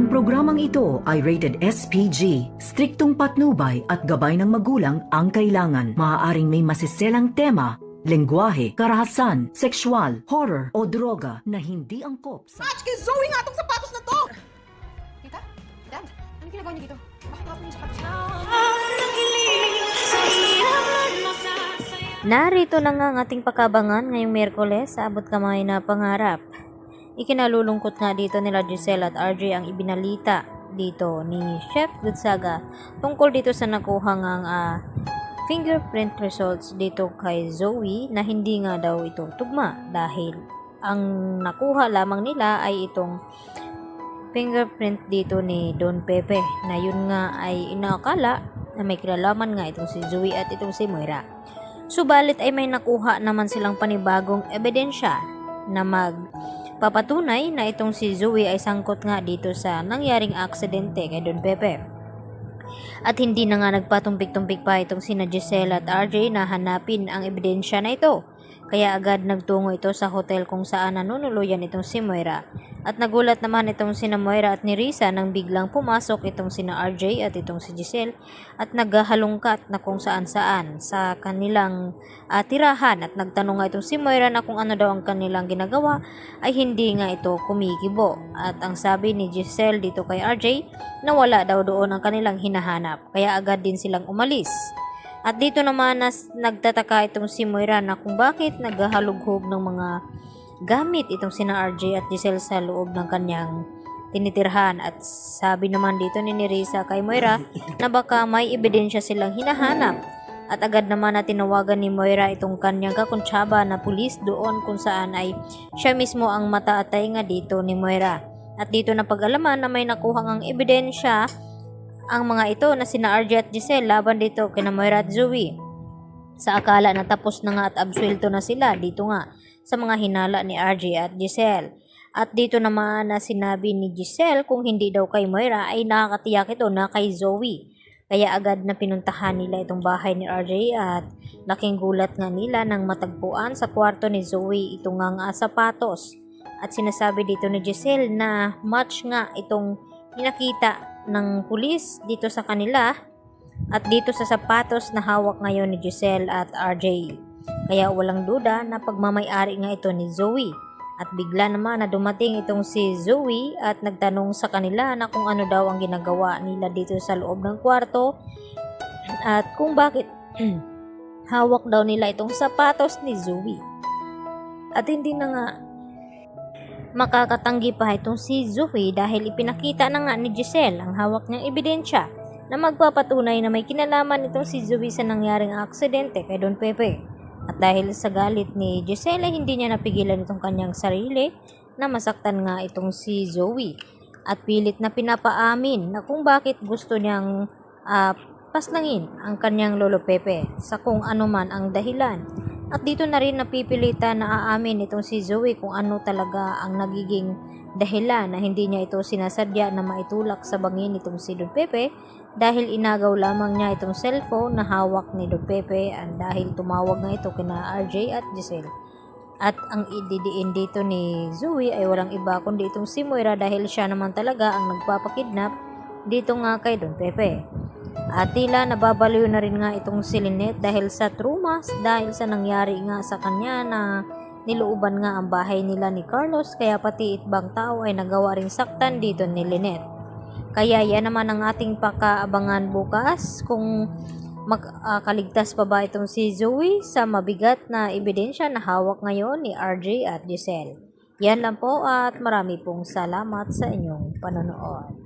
Ang programang ito ay rated SPG. Striktong patnubay at gabay ng magulang ang kailangan. Maaaring may masiselang tema, lengguwahe, karahasan, sexual, horror o droga na hindi angkop sa... Match kay Zoe nga itong sapatos na to! Tita? Dad? Ano ginagawa niyo dito? Bakit tapon yung sapatos na? Narito na nga ang ating pakabangan ngayong Miyerkules sa abot kamay na pangarap. Ikinalulungkot nga dito nila Giselle at RJ ang ibinalita dito ni Chef Gonzaga tungkol dito sa nakuha ngang fingerprint results dito kay Zoe na hindi nga daw ito tugma dahil ang nakuha lamang nila ay itong fingerprint dito ni Don Pepe na yun nga ay inakala na may kinalaman nga itong si Zoe at itong si Moira. Subalit ay may nakuha naman silang panibagong ebidensya na magpapatunay na itong si Zoe ay sangkot nga dito sa nangyaring aksidente kay Don Pepe. At hindi na nga nagpatumpik-tumpik pa itong sina Giselle at RJ na hanapin ang ebidensya na ito. Kaya agad nagtungo ito sa hotel kung saan nanunuluyan itong si Moira. At nagulat naman itong sina Moira at ni Risa nang biglang pumasok itong sina RJ at itong si Giselle at naghahalungkat na kung saan-saan sa kanilang tirahan. At nagtanong nga itong si Moira na kung ano daw ang kanilang ginagawa ay hindi nga ito kumikibo. At ang sabi ni Giselle dito kay RJ na wala daw doon ang kanilang hinahanap. Kaya agad din silang umalis. At dito naman nagtataka itong si Moira na kung bakit naghahalughog ng mga gamit itong sina RJ at Giselle sa loob ng kanyang tinitirhan. At sabi naman dito ni Risa kay Moira na baka may ebidensya silang hinahanap. At agad naman na tinawagan ni Moira itong kanyang kakuntsaba na pulis doon kung saan ay siya mismo ang mata at tainga dito ni Moira. At dito na pag-alaman na may nakuha ngang ebidensya ang mga ito na sina RJ at Giselle laban dito kina Moira at Zoe. Sa akala na tapos na nga at absuelto na sila dito nga sa mga hinala ni RJ at Giselle. At dito naman na sinabi ni Giselle kung hindi daw kay Moira ay nakakatiyak ito na kay Zoe. Kaya agad na pinuntahan nila itong bahay ni RJ at laking gulat nga nila nang matagpuan sa kwarto ni Zoe itong nga sapatos. At sinasabi dito ni Giselle na match nga itong pinakita ng pulis dito sa kanila at dito sa sapatos na hawak ngayon ni Giselle at RJ. Kaya walang duda na pagmamay-ari nga ito ni Zoe. At bigla naman na dumating itong si Zoe at nagtanong sa kanila na kung ano daw ang ginagawa nila dito sa loob ng kwarto at kung bakit hawak daw nila itong sapatos ni Zoe. At hindi na nga makakatanggi pa itong si Zoe dahil ipinakita na nga ni Giselle ang hawak niyang ebidensya na magpapatunay na may kinalaman itong si Zoe sa nangyaring aksidente kay Don Pepe. At dahil sa galit ni Giselle ay hindi niya napigilan itong kanyang sarili na masaktan nga itong si Zoe. At pilit na pinapaamin na kung bakit gusto niyang paslangin ang kanyang lolo Pepe sa kung ano man ang dahilan. At dito na rin napipilitan na aamin itong si Zoe kung ano talaga ang nagiging dahilan na hindi niya ito sinasadya na maitulak sa bangin itong si Don Pepe dahil inagaw lamang niya itong cellphone na hawak ni Don Pepe at dahil tumawag nga ito kina RJ at Giselle. At ang ididiin dito ni Zoe ay walang iba kundi itong si Moira dahil siya naman talaga ang nagpapakidnap dito nga kay Don Pepe. At tila nababaliw na rin nga itong si Lynette dahil sa trumas dahil sa nangyari nga sa kanya na nilooban nga ang bahay nila ni Carlos kaya pati ibang tao ay nagawa ring saktan dito ni Lynette. Kaya yan naman ang ating pakaabangan bukas kung makaligtas pa ba itong si Zoe sa mabigat na ebidensya na hawak ngayon ni RJ at Giselle. Yan lang po at marami pong salamat sa inyong panonood.